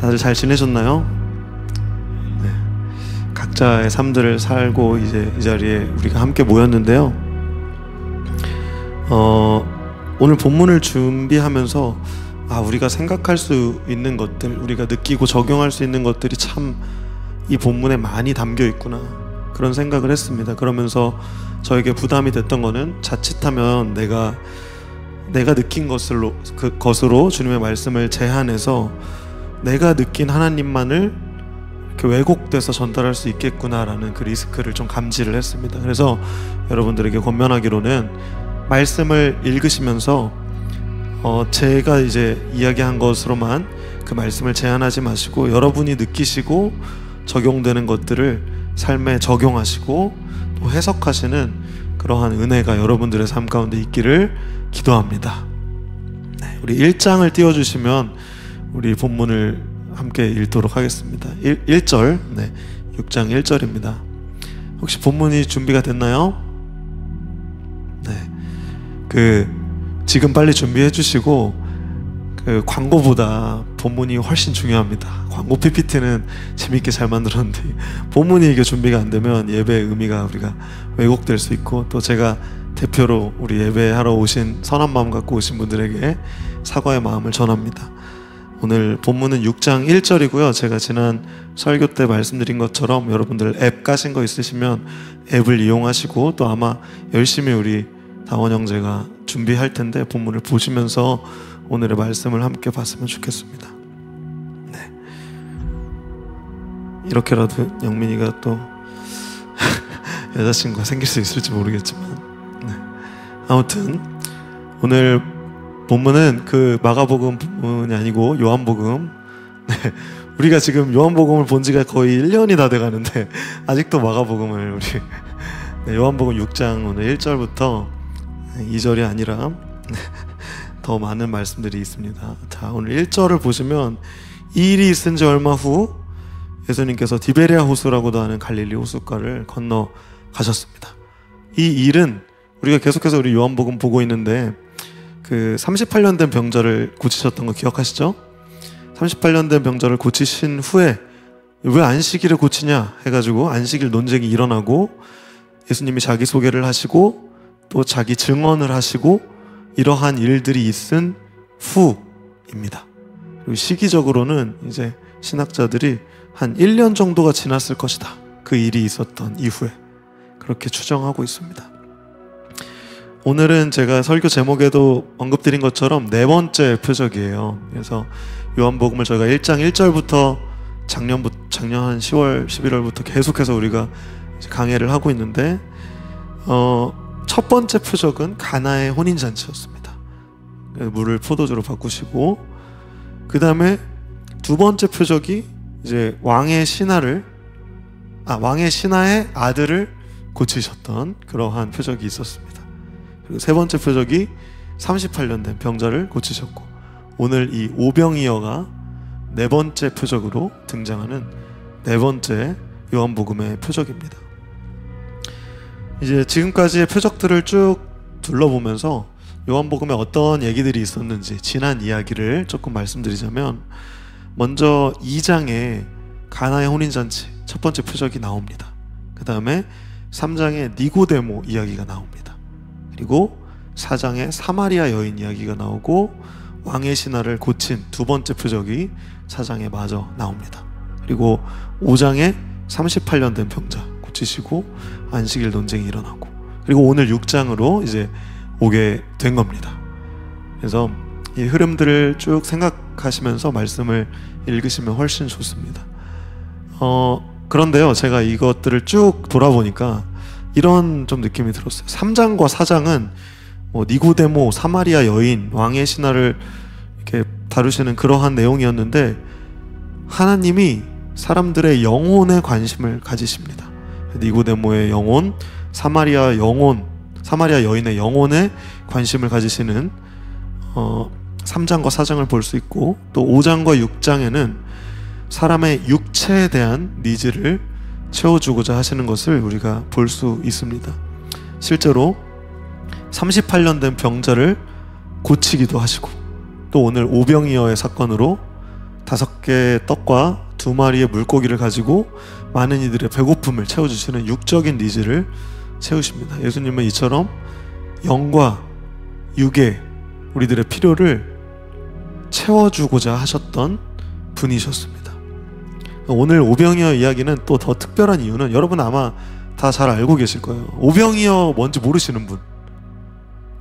다들 잘 지내셨나요? 네. 각자의 삶들을 살고 이제 이 자리에 우리가 함께 모였는데요. 오늘 본문을 준비하면서 우리가 생각할 수 있는 것들, 우리가 느끼고 적용할 수 있는 것들이 참 이 본문에 많이 담겨 있구나, 그런 생각을 했습니다. 그러면서 저에게 부담이 됐던 거는 자칫하면 내가 느낀 것으로 주님의 말씀을 제한해서 내가 느낀 하나님만을 이렇게 왜곡돼서 전달할 수 있겠구나라는 그 리스크를 좀 감지를 했습니다. 그래서 여러분들에게 권면하기로는 말씀을 읽으시면서 제가 이제 이야기한 것으로만 그 말씀을 제한하지 마시고 여러분이 느끼시고 적용되는 것들을 삶에 적용하시고 또 해석하시는 그러한 은혜가 여러분들의 삶 가운데 있기를 기도합니다. 네, 우리 1장을 띄워주시면 우리 본문을 함께 읽도록 하겠습니다. 1절, 네, 6장 1절입니다. 혹시 본문이 준비가 됐나요? 네, 지금 빨리 준비해 주시고 광고보다 본문이 훨씬 중요합니다. 광고 PPT는 재밌게 잘 만들었는데 본문이 이게 준비가 안 되면 예배의 의미가 우리가 왜곡될 수 있고, 또 제가 대표로 우리 예배하러 오신 선한 마음 갖고 오신 분들에게 사과의 마음을 전합니다. 오늘 본문은 6장 1절이고요. 제가 지난 설교 때 말씀드린 것처럼 여러분들 앱 까신 거 있으시면 앱을 이용하시고, 또 아마 열심히 우리 다원 형제가 준비할 텐데 본문을 보시면서 오늘의 말씀을 함께 봤으면 좋겠습니다. 네. 이렇게라도 영민이가 또 여자친구가 생길 수 있을지 모르겠지만, 네. 아무튼 오늘 본문은 그 마가복음 본문이 아니고 요한복음. 네. 우리가 지금 요한복음을 본 지가 거의 1년이 다 돼가는데 아직도 마가복음을 우리 네, 요한복음 6장 오늘 1절부터 2절이 아니라 더 많은 말씀들이 있습니다. 자, 오늘 1절을 보시면 이 일이 있은 지 얼마 후 예수님께서 디베리아 호수라고도 하는 갈릴리 호숫가를 건너 가셨습니다. 이 일은 우리가 계속해서 우리 요한복음 보고 있는데 그 38년 된 병자를 고치셨던 거 기억하시죠? 38년 된 병자를 고치신 후에 왜 안식일을 고치냐 해가지고 안식일 논쟁이 일어나고 예수님이 자기 소개를 하시고 또 자기 증언을 하시고 이러한 일들이 있은 후입니다. 그리고 시기적으로는 이제 신학자들이 한 1년 정도가 지났을 것이다, 그 일이 있었던 이후에, 그렇게 추정하고 있습니다. 오늘은 제가 설교 제목에도 언급드린 것처럼 네 번째 표적이에요. 그래서 요한복음을 저희가 1장 1절부터 작년 한 10월, 11월부터 계속해서 우리가 강해를 하고 있는데 첫 번째 표적은 가나의 혼인잔치였습니다. 물을 포도주로 바꾸시고, 그 다음에 두 번째 표적이 이제 왕의 신하의 아들을 고치셨던 그러한 표적이 있었습니다. 그리고 세 번째 표적이 38년 된 병자를 고치셨고, 오늘 이 오병이어가 네 번째 표적으로 등장하는 네 번째 요한복음의 표적입니다. 이제 지금까지의 표적들을 쭉 둘러보면서 요한복음에 어떤 얘기들이 있었는지 지난 이야기를 조금 말씀드리자면, 먼저 2장에 가나의 혼인잔치 첫 번째 표적이 나옵니다. 그 다음에 3장에 니고데모 이야기가 나옵니다. 그리고 4장에 사마리아 여인 이야기가 나오고 왕의 신하를 고친 두 번째 표적이 4장에 마저 나옵니다. 그리고 5장에 38년 된 병자 고치시고 안식일 논쟁이 일어나고, 그리고 오늘 6장으로 이제 오게 된 겁니다. 그래서 이 흐름들을 쭉 생각하시면서 말씀을 읽으시면 훨씬 좋습니다. 그런데요, 제가 이것들을 쭉 돌아보니까 이런 좀 느낌이 들었어요. 3장과 4장은 니고데모, 사마리아 여인, 왕의 신하를 이렇게 다루시는 그러한 내용이었는데, 하나님이 사람들의 영혼에 관심을 가지십니다. 니고데모의 영혼, 사마리아 여인의 영혼에 관심을 가지시는 3장과 4장을 볼 수 있고, 또 5장과 6장에는 사람의 육체에 대한 니즈를 채워주고자 하시는 것을 우리가 볼 수 있습니다. 실제로 38년 된 병자를 고치기도 하시고, 또 오늘 오병이어의 사건으로 5개의 떡과 2마리의 물고기를 가지고 많은 이들의 배고픔을 채워주시는 육적인 니즈를 채우십니다. 예수님은 이처럼 영과 육의 우리들의 필요를 채워주고자 하셨던 분이셨습니다. 오늘 오병이어 이야기는 또 더 특별한 이유는 여러분 아마 다 잘 알고 계실 거예요. 오병이어 뭔지 모르시는 분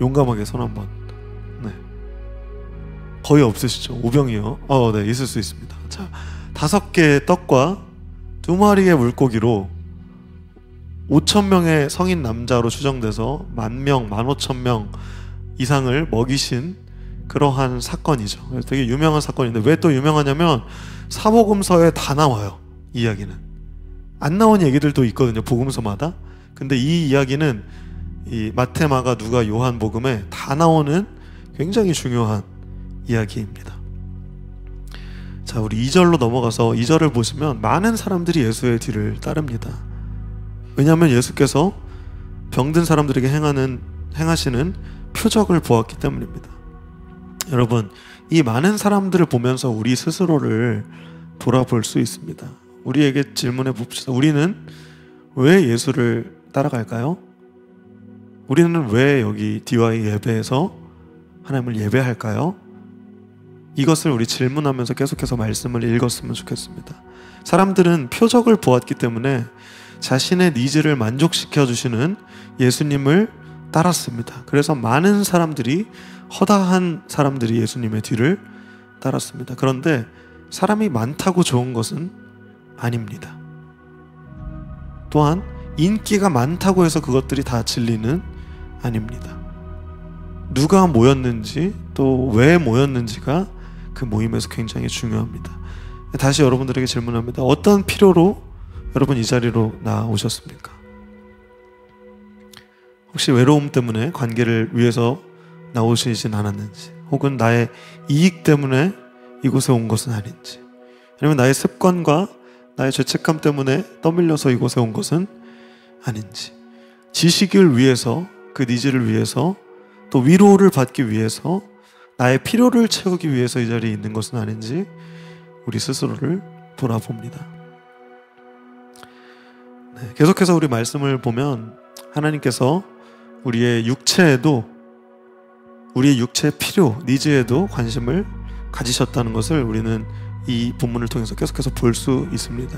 용감하게 손 한번. 네. 거의 없으시죠? 오병이어. 네, 있을 수 있습니다. 자, 5개의 떡과 2마리의 물고기로 5,000명의 성인 남자로 추정돼서 10,000명, 15,000명 이상을 먹이신 그러한 사건이죠. 되게 유명한 사건인데 왜 또 유명하냐면 사복음서에 다 나와요. 이 이야기는 안 나온 얘기들도 있거든요, 복음서마다. 근데 이 이야기는 이 마태, 마가, 누가, 요한 복음에 다 나오는 굉장히 중요한 이야기입니다. 자, 우리 2절로 넘어가서 2절을 보시면 많은 사람들이 예수의 뒤를 따릅니다. 왜냐하면 예수께서 병든 사람들에게 행하시는 표적을 보았기 때문입니다. 여러분, 이 많은 사람들을 보면서 우리 스스로를 돌아볼 수 있습니다. 우리에게 질문해 봅시다. 우리는 왜 예수를 따라갈까요? 우리는 왜 여기 DY 예배에서 하나님을 예배할까요? 이것을 우리 질문하면서 계속해서 말씀을 읽었으면 좋겠습니다. 사람들은 표적을 보았기 때문에 자신의 니즈를 만족시켜 주시는 예수님을 따랐습니다. 그래서 많은 사람들이, 허다한 사람들이 예수님의 뒤를 따랐습니다. 그런데 사람이 많다고 좋은 것은 아닙니다. 또한 인기가 많다고 해서 그것들이 다 진리는 아닙니다. 누가 모였는지 또 왜 모였는지가 그 모임에서 굉장히 중요합니다. 다시 여러분들에게 질문합니다. 어떤 필요로 여러분 이 자리로 나오셨습니까? 혹시 외로움 때문에 관계를 위해서 나오시진 않았는지, 혹은 나의 이익 때문에 이곳에 온 것은 아닌지, 아니면 나의 습관과 나의 죄책감 때문에 떠밀려서 이곳에 온 것은 아닌지, 지식을 위해서, 그 니즈를 위해서, 또 위로를 받기 위해서, 나의 필요를 채우기 위해서 이 자리에 있는 것은 아닌지 우리 스스로를 돌아봅니다. 네, 계속해서 우리 말씀을 보면 하나님께서 우리의 육체에도, 우리의 육체의 필요, 니즈에도 관심을 가지셨다는 것을 우리는 이 본문을 통해서 계속해서 볼 수 있습니다.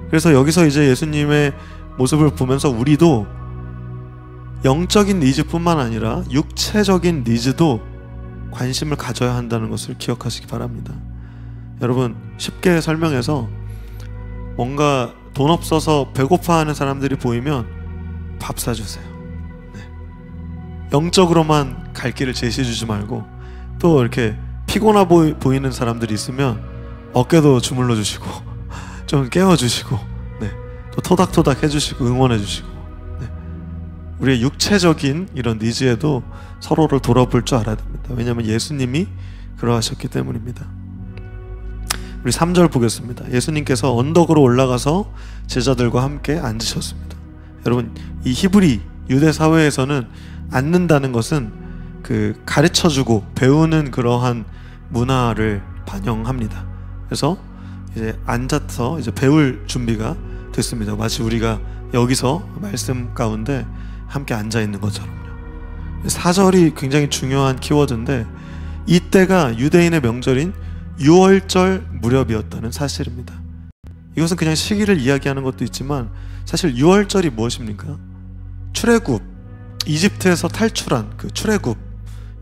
그래서 여기서 이제 예수님의 모습을 보면서 우리도 영적인 니즈뿐만 아니라 육체적인 니즈도 관심을 가져야 한다는 것을 기억하시기 바랍니다. 여러분, 쉽게 설명해서 뭔가 돈 없어서 배고파하는 사람들이 보이면 밥 사주세요. 네. 영적으로만 갈 길을 제시해주지 말고, 또 이렇게 피곤해 보이는 사람들이 있으면 어깨도 주물러 주시고 좀 깨워주시고, 네. 또 토닥토닥 해주시고 응원해주시고, 네. 우리의 육체적인 이런 니즈에도 서로를 돌아볼 줄 알아야 됩니다. 왜냐하면 예수님이 그러하셨기 때문입니다. 우리 3절 보겠습니다. 예수님께서 언덕으로 올라가서 제자들과 함께 앉으셨습니다. 여러분, 이 히브리 유대 사회에서는 앉는다는 것은 그 가르쳐주고 배우는 그러한 문화를 반영합니다. 그래서 이제 앉아서 이제 배울 준비가 됐습니다. 마치 우리가 여기서 말씀 가운데 함께 앉아 있는 것처럼요. 4절이 굉장히 중요한 키워드인데, 이때가 유대인의 명절인 유월절 무렵이었다는 사실입니다. 이것은 그냥 시기를 이야기하는 것도 있지만 사실 유월절이 무엇입니까? 출애굽, 이집트에서 탈출한 그 출애굽,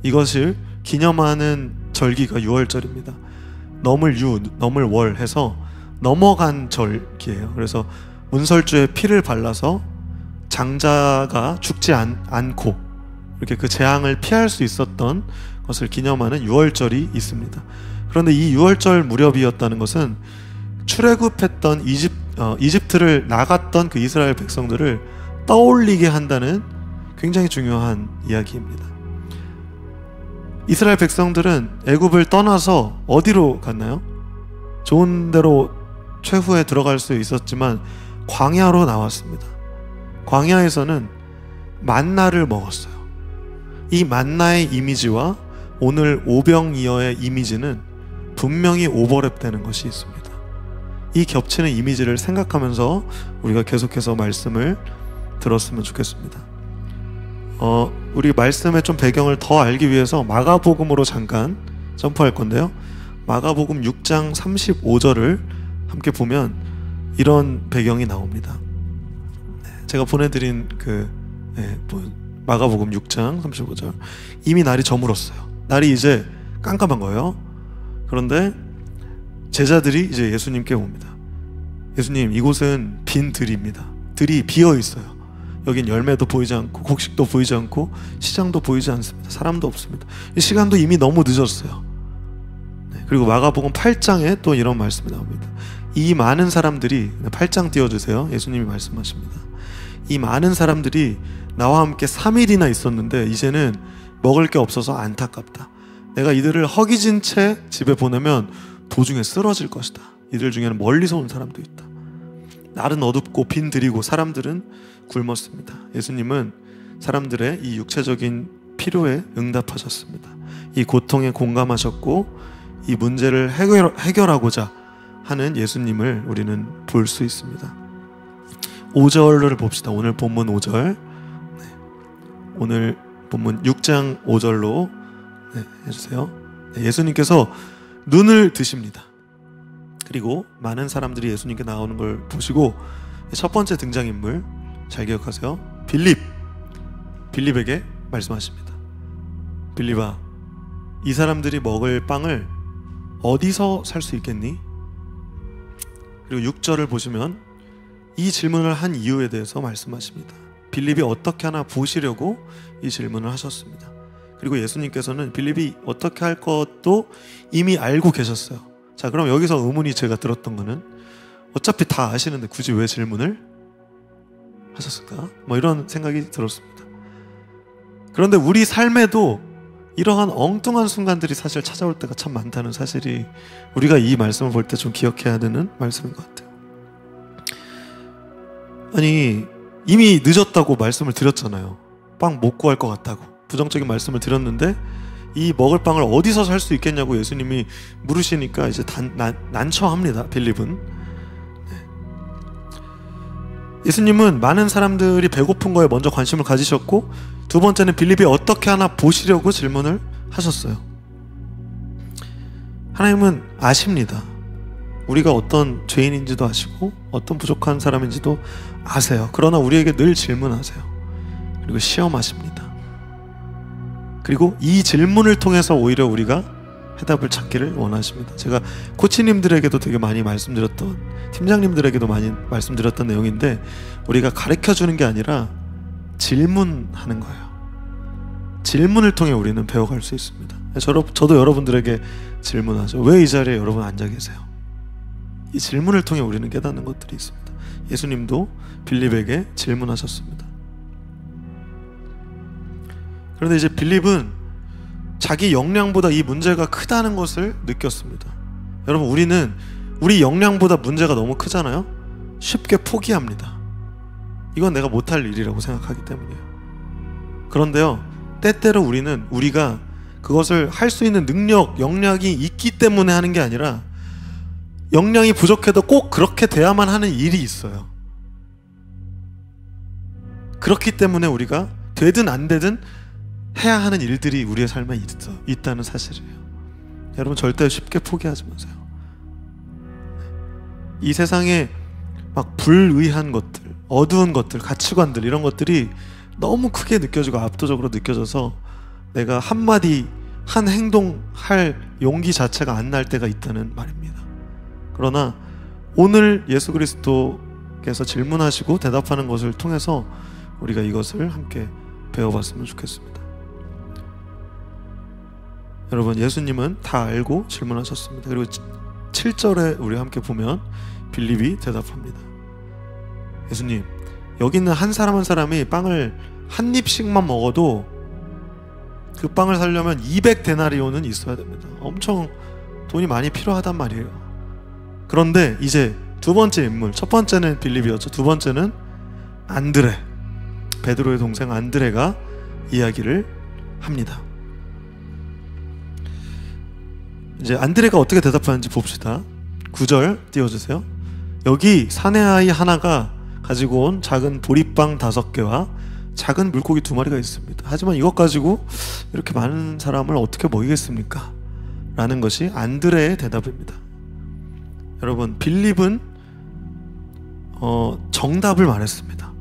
이것을 기념하는 절기가 유월절입니다. 넘을 유, 넘을 월 해서 넘어간 절기예요. 그래서 문설주에 피를 발라서 장자가 죽지 않고 이렇게 그 재앙을 피할 수 있었던 것을 기념하는 유월절이 있습니다. 그런데 이 유월절 무렵이었다는 것은 출애굽했던 이집트를 나갔던 그 이스라엘 백성들을 떠올리게 한다는 굉장히 중요한 이야기입니다. 이스라엘 백성들은 애굽을 떠나서 어디로 갔나요? 좋은 데로 최후에 들어갈 수 있었지만 광야로 나왔습니다. 광야에서는 만나를 먹었어요. 이 만나의 이미지와 오늘 오병이어의 이미지는 분명히 오버랩되는 것이 있습니다. 이 겹치는 이미지를 생각하면서 우리가 계속해서 말씀을 들었으면 좋겠습니다. 우리 말씀의 좀 배경을 더 알기 위해서 마가복음으로 잠깐 점프할 건데요. 마가복음 6장 35절을 함께 보면 이런 배경이 나옵니다. 제가 보내드린 마가복음 6장 35절. 이미 날이 저물었어요. 날이 이제 깜깜한 거예요. 그런데 제자들이 이제 예수님께 옵니다. 예수님, 이곳은 빈 들입니다. 들이 비어 있어요. 여긴 열매도 보이지 않고 곡식도 보이지 않고 시장도 보이지 않습니다. 사람도 없습니다. 이 시간도 이미 너무 늦었어요. 그리고 마가복음 8장에 또 이런 말씀이 나옵니다. 이 많은 사람들이, 8장 띄워주세요. 예수님이 말씀하십니다. 이 많은 사람들이 나와 함께 3일이나 있었는데 이제는 먹을 게 없어서 안타깝다. 내가 이들을 허기진 채 집에 보내면 도중에 쓰러질 것이다. 이들 중에는 멀리서 온 사람도 있다. 날은 어둡고 빈 들이고 사람들은 굶었습니다. 예수님은 사람들의 이 육체적인 필요에 응답하셨습니다. 이 고통에 공감하셨고 이 문제를 해결하고자 하는 예수님을 우리는 볼 수 있습니다. 5절을 봅시다. 오늘 본문 5절. 오늘 본문 6장 5절로 해주세요. 예수님께서 눈을 드십니다. 그리고 많은 사람들이 예수님께 나오는 걸 보시고 첫 번째 등장인물 잘 기억하세요. 빌립에게 말씀하십니다. 빌립아, 이 사람들이 먹을 빵을 어디서 살 수 있겠니? 그리고 6절을 보시면 이 질문을 한 이유에 대해서 말씀하십니다. 빌립이 어떻게 하나 보시려고 이 질문을 하셨습니다. 그리고 예수님께서는 빌립이 어떻게 할 것도 이미 알고 계셨어요. 자, 그럼 여기서 의문이 제가 들었던 거는 어차피 다 아시는데 굳이 왜 질문을 하셨을까? 이런 생각이 들었습니다. 그런데 우리 삶에도 이러한 엉뚱한 순간들이 사실 찾아올 때가 참 많다는 사실이 우리가 이 말씀을 볼 때 좀 기억해야 되는 말씀인 것 같아요. 아니, 이미 늦었다고 말씀을 드렸잖아요. 빵 못 구할 것 같다고 부정적인 말씀을 드렸는데 이 먹을 빵을 어디서 살 수 있겠냐고 예수님이 물으시니까 이제 난처합니다. 빌립은. 예수님은 많은 사람들이 배고픈 거에 먼저 관심을 가지셨고, 두 번째는 빌립이 어떻게 하나 보시려고 질문을 하셨어요. 하나님은 아십니다. 우리가 어떤 죄인인지도 아시고 어떤 부족한 사람인지도 아세요. 그러나 우리에게 늘 질문하세요. 그리고 시험하십니다. 그리고 이 질문을 통해서 오히려 우리가 해답을 찾기를 원하십니다. 제가 코치님들에게도 되게 많이 말씀드렸던, 팀장님들에게도 많이 말씀드렸던 내용인데, 우리가 가르쳐주는 게 아니라 질문하는 거예요. 질문을 통해 우리는 배워갈 수 있습니다. 저도 여러분들에게 질문하죠. 왜 이 자리에 여러분 앉아 계세요? 이 질문을 통해 우리는 깨닫는 것들이 있습니다. 예수님도 빌립에게 질문하셨습니다. 그런데 이제 빌립은 자기 역량보다 이 문제가 크다는 것을 느꼈습니다. 여러분, 우리는 우리 역량보다 문제가 너무 크잖아요. 쉽게 포기합니다. 이건 내가 못할 일이라고 생각하기 때문이에요. 그런데요, 때때로 우리가 그것을 할 수 있는 능력, 역량이 있기 때문에 하는 게 아니라 역량이 부족해도 꼭 그렇게 돼야만 하는 일이 있어요. 그렇기 때문에 우리가 되든 안 되든 해야 하는 일들이 우리의 삶에 있다는 사실이에요. 여러분, 절대 쉽게 포기하지 마세요. 이 세상에 막 불의한 것들, 어두운 것들, 가치관들, 이런 것들이 너무 크게 느껴지고 압도적으로 느껴져서 내가 한마디, 한 행동 할 용기 자체가 안 날 때가 있다는 말입니다. 그러나 오늘 예수 그리스도께서 질문하시고 대답하는 것을 통해서 우리가 이것을 함께 배워봤으면 좋겠습니다. 여러분, 예수님은 다 알고 질문하셨습니다. 그리고 7절에 우리 함께 보면 빌립이 대답합니다. 예수님, 여기 있는 한 사람 한 사람이 빵을 한 입씩만 먹어도 그 빵을 사려면 200데나리온은 있어야 됩니다. 엄청 돈이 많이 필요하단 말이에요. 그런데 이제 두 번째 인물, 첫 번째는 빌립이었죠. 두 번째는 안드레, 베드로의 동생 안드레가 이야기를 합니다. 이제 안드레가 어떻게 대답하는지 봅시다. 9절 띄워주세요. 여기 사내 아이 하나가 가지고 온 작은 보리빵 5개와 작은 물고기 2마리가 있습니다. 하지만 이것 가지고 이렇게 많은 사람을 어떻게 먹이겠습니까? 라는 것이 안드레의 대답입니다. 여러분, 빌립은 정답을 말했습니다.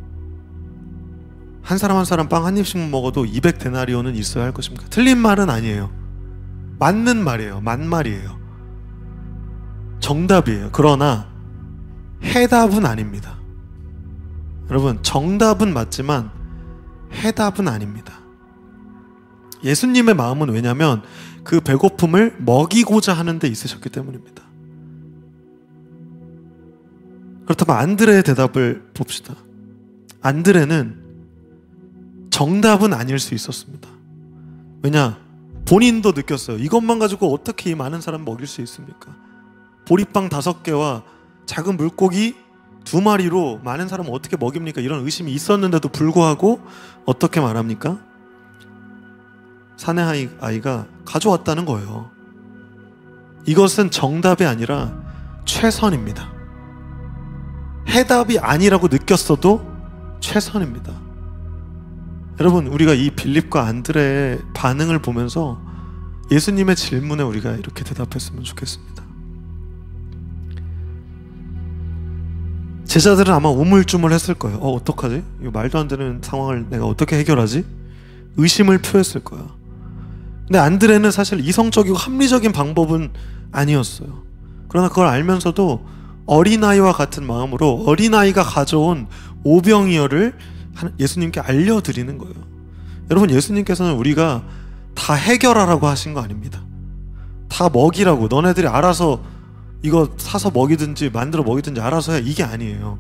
한 사람 한 사람 빵 한 입씩 먹어도 200데나리온은 있어야 할 것입니까? 틀린 말은 아니에요. 맞는 말이에요. 만말이에요. 정답이에요. 그러나 해답은 아닙니다. 여러분, 정답은 맞지만 해답은 아닙니다. 예수님의 마음은 왜냐하면 그 배고픔을 먹이고자 하는 데 있으셨기 때문입니다. 그렇다면 안드레의 대답을 봅시다. 안드레는 정답은 아닐 수 있었습니다. 왜냐? 본인도 느꼈어요. 이것만 가지고 어떻게 이 많은 사람 먹일 수 있습니까? 보리빵 5개와 작은 물고기 2마리로 많은 사람을 어떻게 먹입니까? 이런 의심이 있었는데도 불구하고 어떻게 말합니까? 사내 아이가 가져왔다는 거예요. 이것은 정답이 아니라 최선입니다. 해답이 아니라고 느꼈어도 최선입니다. 여러분, 우리가 이 빌립과 안드레의 반응을 보면서 예수님의 질문에 우리가 이렇게 대답했으면 좋겠습니다. 제자들은 아마 우물쭈물했을 거예요. 어떡하지? 이거 말도 안 되는 상황을 내가 어떻게 해결하지? 의심을 표했을 거야. 근데 안드레는 사실 이성적이고 합리적인 방법은 아니었어요. 그러나 그걸 알면서도 어린아이와 같은 마음으로 어린아이가 가져온 오병이어를 예수님께 알려드리는 거예요. 여러분, 예수님께서는 우리가 다 해결하라고 하신 거 아닙니다. 다 먹이라고, 너네들이 알아서 이거 사서 먹이든지 만들어 먹이든지 알아서 해, 이게 아니에요.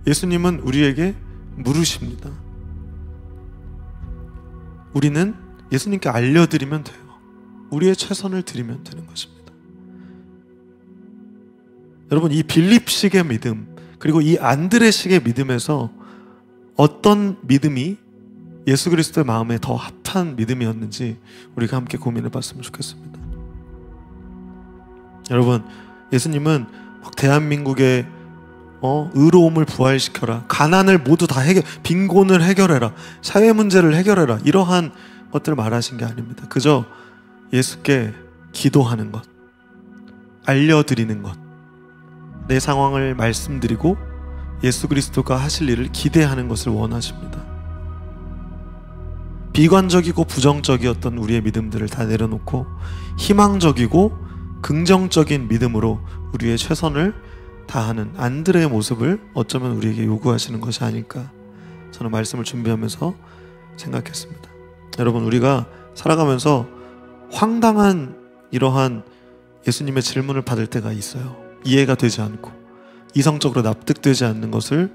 예수님은 우리에게 물으십니다. 우리는 예수님께 알려드리면 돼요. 우리의 최선을 드리면 되는 것입니다. 여러분, 이 빌립식의 믿음 그리고 이 안드레식의 믿음에서 어떤 믿음이 예수 그리스도의 마음에 더 합한 믿음이었는지 우리가 함께 고민해 봤으면 좋겠습니다. 여러분, 예수님은 막 대한민국의 의로움을 부활시켜라, 가난을 모두 다 빈곤을 해결해라, 사회 문제를 해결해라, 이러한 것들을 말하신 게 아닙니다. 그저 예수께 기도하는 것, 알려드리는 것, 내 상황을 말씀드리고 예수 그리스도가 하실 일을 기대하는 것을 원하십니다. 비관적이고 부정적이었던 우리의 믿음들을 다 내려놓고 희망적이고 긍정적인 믿음으로 우리의 최선을 다하는 안드레의 모습을 어쩌면 우리에게 요구하시는 것이 아닐까, 저는 말씀을 준비하면서 생각했습니다. 여러분, 우리가 살아가면서 황당한 이러한 예수님의 질문을 받을 때가 있어요. 이해가 되지 않고 이성적으로 납득되지 않는 것을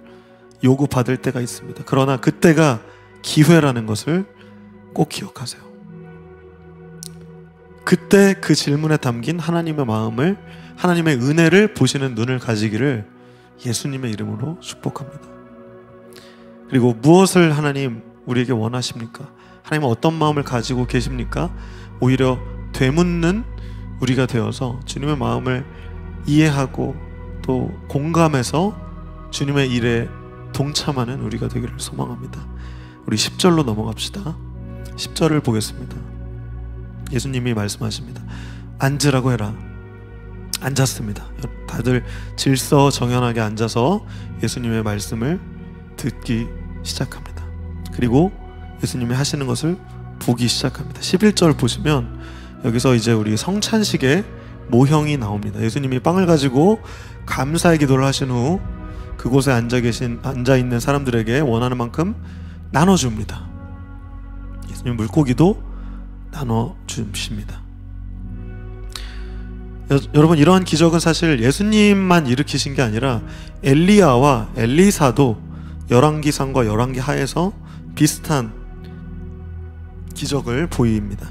요구받을 때가 있습니다. 그러나 그때가 기회라는 것을 꼭 기억하세요. 그때 그 질문에 담긴 하나님의 마음을, 하나님의 은혜를 보시는 눈을 가지기를 예수님의 이름으로 축복합니다. 그리고 무엇을 하나님 우리에게 원하십니까? 하나님은 어떤 마음을 가지고 계십니까? 오히려 되묻는 우리가 되어서 주님의 마음을 이해하고 또 공감해서 주님의 일에 동참하는 우리가 되기를 소망합니다. 우리 10절로 넘어갑시다. 10절을 보겠습니다. 예수님이 말씀하십니다. 앉으라고 해라. 앉았습니다. 다들 질서정연하게 앉아서 예수님의 말씀을 듣기 시작합니다. 그리고 예수님이 하시는 것을 보기 시작합니다. 11절 보시면 여기서 이제 우리 성찬식의 모형이 나옵니다. 예수님이 빵을 가지고 감사의 기도를 하신 후 그곳에 앉아있는 사람들에게 원하는 만큼 나눠줍니다. 예수님 물고기도 나눠주십니다. 여러분, 이러한 기적은 사실 예수님만 일으키신 게 아니라 엘리야와 엘리사도 열왕기상과 열왕기하에서 비슷한 기적을 보입니다.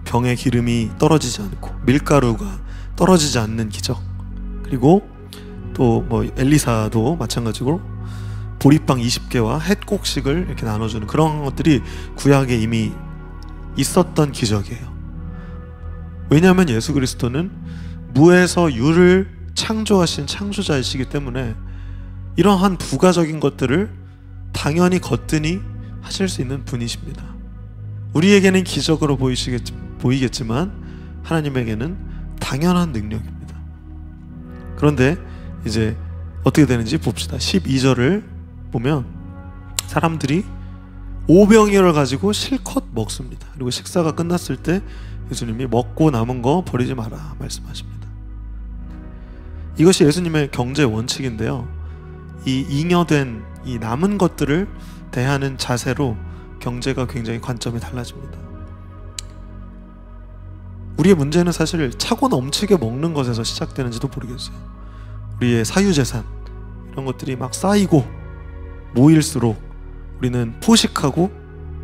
병에 기름이 떨어지지 않고 밀가루가 떨어지지 않는 기적, 그리고 또 엘리사도 마찬가지로 보리빵 20개와 햇곡식을 이렇게 나눠주는, 그런 것들이 구약에 이미 있었던 기적이에요. 왜냐하면 예수 그리스도는 무에서 유를 창조하신 창조자이시기 때문에 이러한 부가적인 것들을 당연히 거뜬히 하실 수 있는 분이십니다. 우리에게는 기적으로 보이겠지만 하나님에게는 당연한 능력입니다. 그런데 이제 어떻게 되는지 봅시다. 12절을 보면 사람들이 오병이어를 가지고 실컷 먹습니다. 그리고 식사가 끝났을 때 예수님이 먹고 남은 거 버리지 마라 말씀하십니다. 이것이 예수님의 경제 원칙인데요, 이 잉여된 이 남은 것들을 대하는 자세로 경제가 굉장히 관점이 달라집니다. 우리의 문제는 사실 차고 넘치게 먹는 것에서 시작되는지도 모르겠어요. 우리의 사유재산 이런 것들이 막 쌓이고 모일수록 우리는 포식하고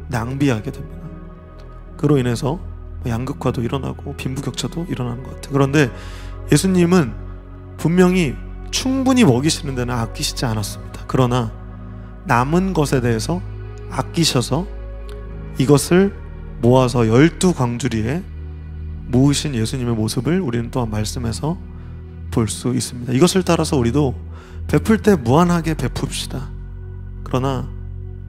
낭비하게 됩니다. 그로 인해서 양극화도 일어나고 빈부격차도 일어나는 것 같아요. 그런데 예수님은 분명히 충분히 먹이시는 데는 아끼시지 않았습니다. 그러나 남은 것에 대해서 아끼셔서 이것을 모아서 12광주리에 모으신 예수님의 모습을 우리는 또한 말씀에서 볼 수 있습니다. 이것을 따라서 우리도 베풀 때 무한하게 베풉시다. 그러나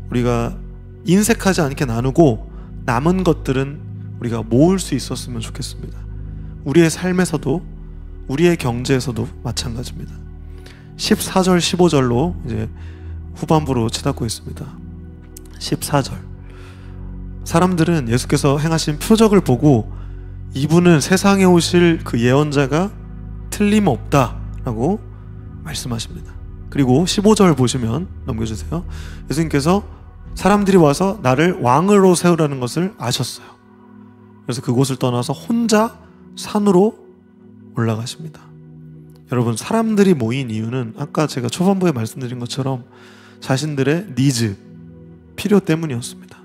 우리가 인색하지 않게 나누고 남은 것들은 우리가 모을 수 있었으면 좋겠습니다. 우리의 삶에서도 우리의 경제에서도 마찬가지입니다. 14절 15절로 이제 후반부로 치닫고 있습니다. 14절, 사람들은 예수께서 행하신 표적을 보고 이분은 세상에 오실 그 예언자가 틀림없다 라고 말씀하십니다. 그리고 15절 보시면 넘겨주세요. 예수님께서 사람들이 와서 나를 왕으로 세우라는 것을 아셨어요. 그래서 그곳을 떠나서 혼자 산으로 올라가십니다. 여러분, 사람들이 모인 이유는 아까 제가 초반부에 말씀드린 것처럼 자신들의 니즈, 필요 때문이었습니다.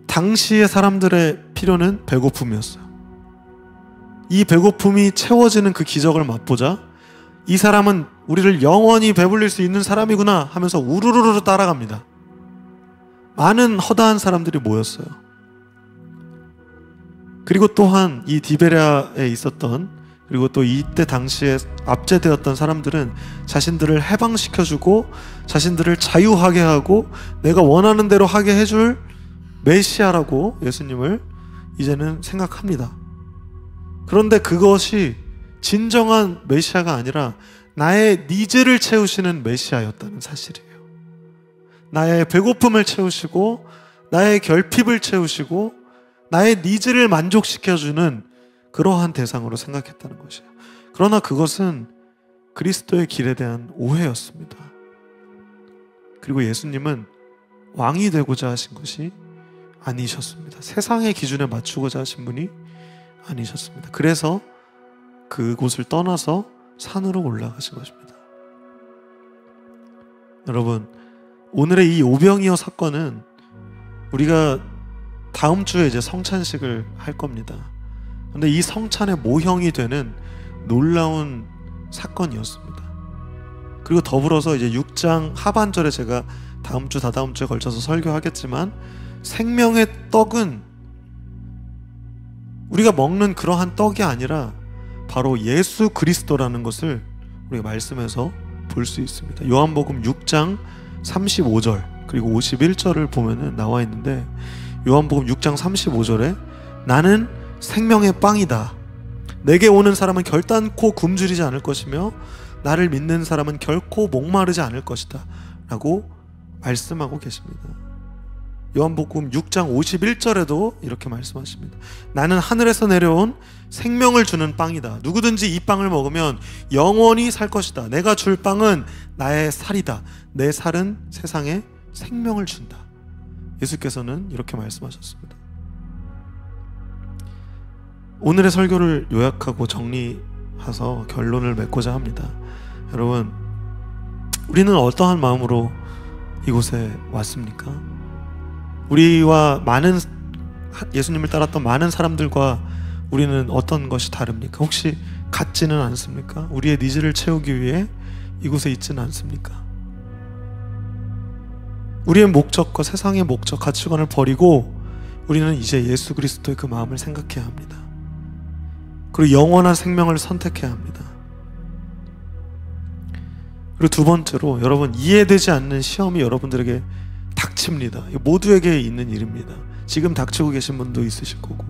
당시의 사람들의 필요는 배고픔이었어요. 이 배고픔이 채워지는 그 기적을 맛보자 이 사람은 우리를 영원히 배불릴 수 있는 사람이구나 하면서 우르르르 따라갑니다. 많은 허다한 사람들이 모였어요. 그리고 또한 이 디베랴에 있었던, 그리고 또 이때 당시에 압제되었던 사람들은 자신들을 해방시켜주고 자신들을 자유하게 하고 내가 원하는 대로 하게 해줄 메시아라고 예수님을 이제는 생각합니다. 그런데 그것이 진정한 메시아가 아니라 나의 니즈를 채우시는 메시아였다는 사실이에요. 나의 배고픔을 채우시고 나의 결핍을 채우시고 나의 니즈를 만족시켜주는 그러한 대상으로 생각했다는 것이에요. 그러나 그것은 그리스도의 길에 대한 오해였습니다. 그리고 예수님은 왕이 되고자 하신 것이 아니셨습니다. 세상의 기준에 맞추고자 하신 분이 아니셨습니다. 그래서 그곳을 떠나서 산으로 올라가신 것입니다. 여러분, 오늘의 이 오병이어 사건은 우리가 다음 주에 이제 성찬식을 할 겁니다. 근데 이 성찬의 모형이 되는 놀라운 사건이었습니다. 그리고 더불어서 이제 6장 하반절에 제가 다음 주, 다다음 주에 걸쳐서 설교하겠지만 생명의 떡은 우리가 먹는 그러한 떡이 아니라 바로 예수 그리스도라는 것을 우리가 말씀에서 볼 수 있습니다. 요한복음 6장 35절 그리고 51절을 보면은 나와 있는데, 요한복음 6장 35절에 나는 생명의 빵이다. 내게 오는 사람은 결단코 굶주리지 않을 것이며 나를 믿는 사람은 결코 목마르지 않을 것이다 라고 말씀하고 계십니다. 요한복음 6장 51절에도 이렇게 말씀하십니다. 나는 하늘에서 내려온 생명을 주는 빵이다. 누구든지 이 빵을 먹으면 영원히 살 것이다. 내가 줄 빵은 나의 살이다. 내 살은 세상에 생명을 준다. 예수께서는 이렇게 말씀하셨습니다. 오늘의 설교를 요약하고 정리해서 결론을 맺고자 합니다. 여러분, 우리는 어떠한 마음으로 이곳에 왔습니까? 우리와 많은 예수님을 따랐던 많은 사람들과 우리는 어떤 것이 다릅니까? 혹시 같지는 않습니까? 우리의 니즈를 채우기 위해 이곳에 있지는 않습니까? 우리의 목적과 세상의 목적, 가치관을 버리고 우리는 이제 예수 그리스도의 그 마음을 생각해야 합니다. 그리고 영원한 생명을 선택해야 합니다. 그리고 두 번째로, 여러분, 이해되지 않는 시험이 여러분들에게 닥칩니다. 모두에게 있는 일입니다. 지금 닥치고 계신 분도 있으실 거고,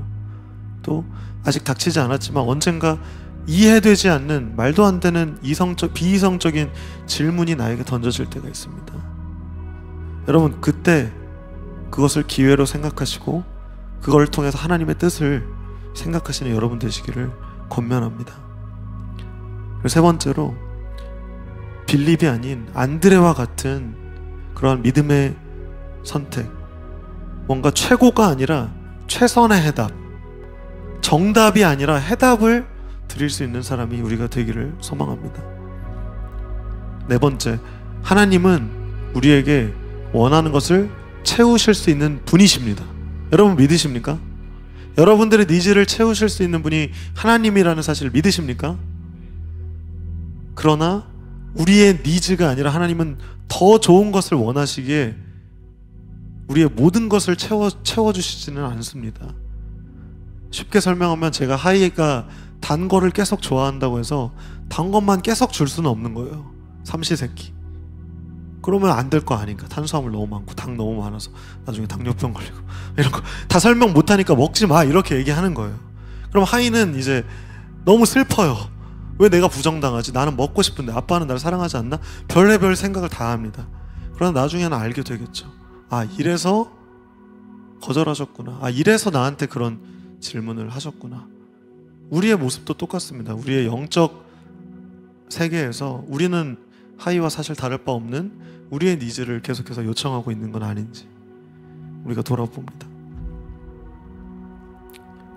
또 아직 닥치지 않았지만 언젠가 이해되지 않는, 말도 안 되는 비이성적인 질문이 나에게 던져질 때가 있습니다. 여러분, 그때 그것을 기회로 생각하시고 그걸 통해서 하나님의 뜻을 생각하시는 여러분 되시기를 권면합니다. 그리고 세 번째로, 빌립이 아닌 안드레와 같은 그러한 믿음의 선택, 뭔가 최고가 아니라 최선의 해답, 정답이 아니라 해답을 드릴 수 있는 사람이 우리가 되기를 소망합니다. 네 번째, 하나님은 우리에게 원하는 것을 채우실 수 있는 분이십니다. 여러분 믿으십니까? 여러분들의 니즈를 채우실 수 있는 분이 하나님이라는 사실을 믿으십니까? 그러나 우리의 니즈가 아니라 하나님은 더 좋은 것을 원하시기에 우리의 모든 것을 채워주시지는 않습니다. 쉽게 설명하면, 제가 하이가 단 거를 계속 좋아한다고 해서 단 것만 계속 줄 수는 없는 거예요. 삼시세끼. 그러면 안 될 거 아닌가. 탄수화물 너무 많고 당 너무 많아서 나중에 당뇨병 걸리고 이런 거 다 설명 못하니까 먹지 마, 이렇게 얘기하는 거예요. 그럼 하이는 이제 너무 슬퍼요. 왜 내가 부정당하지? 나는 먹고 싶은데 아빠는 나를 사랑하지 않나? 별의별 생각을 다 합니다. 그러나 나중에는 알게 되겠죠. 아, 이래서 거절하셨구나. 아, 이래서 나한테 그런 질문을 하셨구나. 우리의 모습도 똑같습니다. 우리의 영적 세계에서 우리는 하이와 사실 다를 바 없는 우리의 니즈를 계속해서 요청하고 있는 건 아닌지 우리가 돌아봅니다.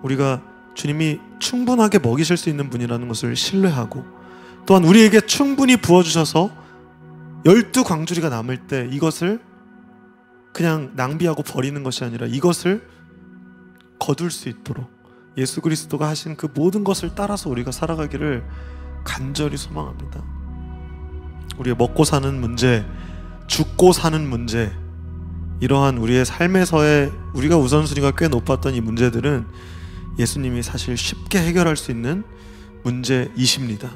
우리가 주님이 충분하게 먹이실 수 있는 분이라는 것을 신뢰하고, 또한 우리에게 충분히 부어주셔서 12광주리가 남을 때 이것을 그냥 낭비하고 버리는 것이 아니라 이것을 거둘 수 있도록 예수 그리스도가 하신 그 모든 것을 따라서 우리가 살아가기를 간절히 소망합니다. 우리의 먹고 사는 문제, 죽고 사는 문제, 이러한 우리의 삶에서의 우리가 우선순위가 꽤 높았던 이 문제들은 예수님이 사실 쉽게 해결할 수 있는 문제이십니다.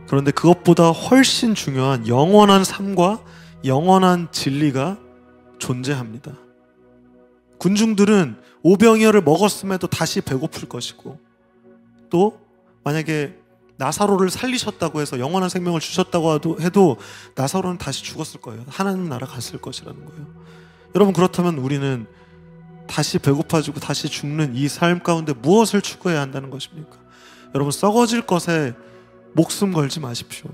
그런데 그것보다 훨씬 중요한 영원한 삶과 영원한 진리가 존재합니다. 군중들은 오병이어를 먹었음에도 다시 배고플 것이고, 또 만약에 나사로를 살리셨다고 해서 영원한 생명을 주셨다고 해도 나사로는 다시 죽었을 거예요. 하나님 나라 갔을 것이라는 거예요. 여러분, 그렇다면 우리는 다시 배고파지고 다시 죽는 이 삶 가운데 무엇을 추구해야 한다는 것입니까? 여러분, 썩어질 것에 목숨 걸지 마십시오.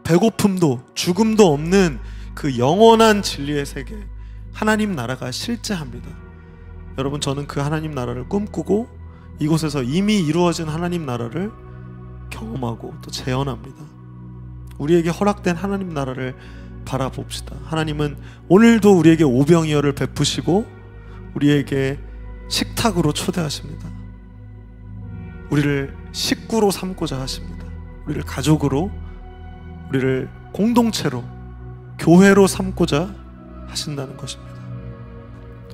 배고픔도 죽음도 없는 그 영원한 진리의 세계, 하나님 나라가 실제합니다. 여러분, 저는 그 하나님 나라를 꿈꾸고 이곳에서 이미 이루어진 하나님 나라를 경험하고 또 재현합니다. 우리에게 허락된 하나님 나라를 바라봅시다. 하나님은 오늘도 우리에게 오병이어를 베푸시고 우리에게 식탁으로 초대하십니다. 우리를 식구로 삼고자 하십니다. 우리를 가족으로, 우리를 공동체로, 교회로 삼고자 하신다는 것입니다.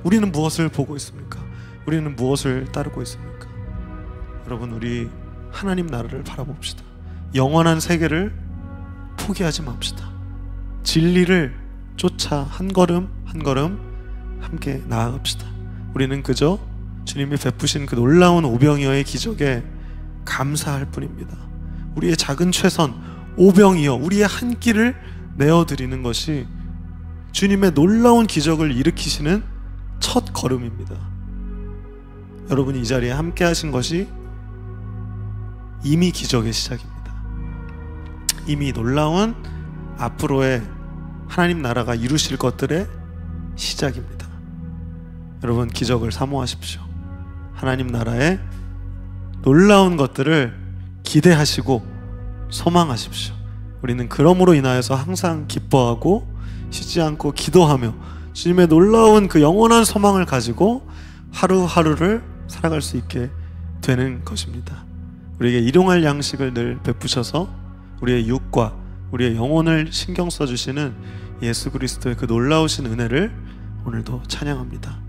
우리는 무엇을 보고 있습니까? 우리는 무엇을 따르고 있습니까? 여러분, 우리 하나님 나라를 바라봅시다. 영원한 세계를 포기하지 맙시다. 진리를 쫓아 한 걸음 한 걸음 함께 나아갑시다. 우리는 그저 주님이 베푸신 그 놀라운 오병이어의 기적에 감사할 뿐입니다. 우리의 작은 최선, 오병이어, 우리의 한 끼를 내어드리는 것이 주님의 놀라운 기적을 일으키시는 첫 걸음입니다. 여러분이 이 자리에 함께 하신 것이 이미 기적의 시작입니다. 이미 놀라운 앞으로의 하나님 나라가 이루실 것들의 시작입니다. 여러분, 기적을 사모하십시오. 하나님 나라의 놀라운 것들을 기대하시고 소망하십시오. 우리는 그러므로 인하여서 항상 기뻐하고 쉬지 않고 기도하며 주님의 놀라운 그 영원한 소망을 가지고 하루하루를 살아갈 수 있게 되는 것입니다. 우리에게 일용할 양식을 늘 베푸셔서 우리의 육과 우리의 영혼을 신경 써주시는 예수 그리스도의 그 놀라우신 은혜를 오늘도 찬양합니다.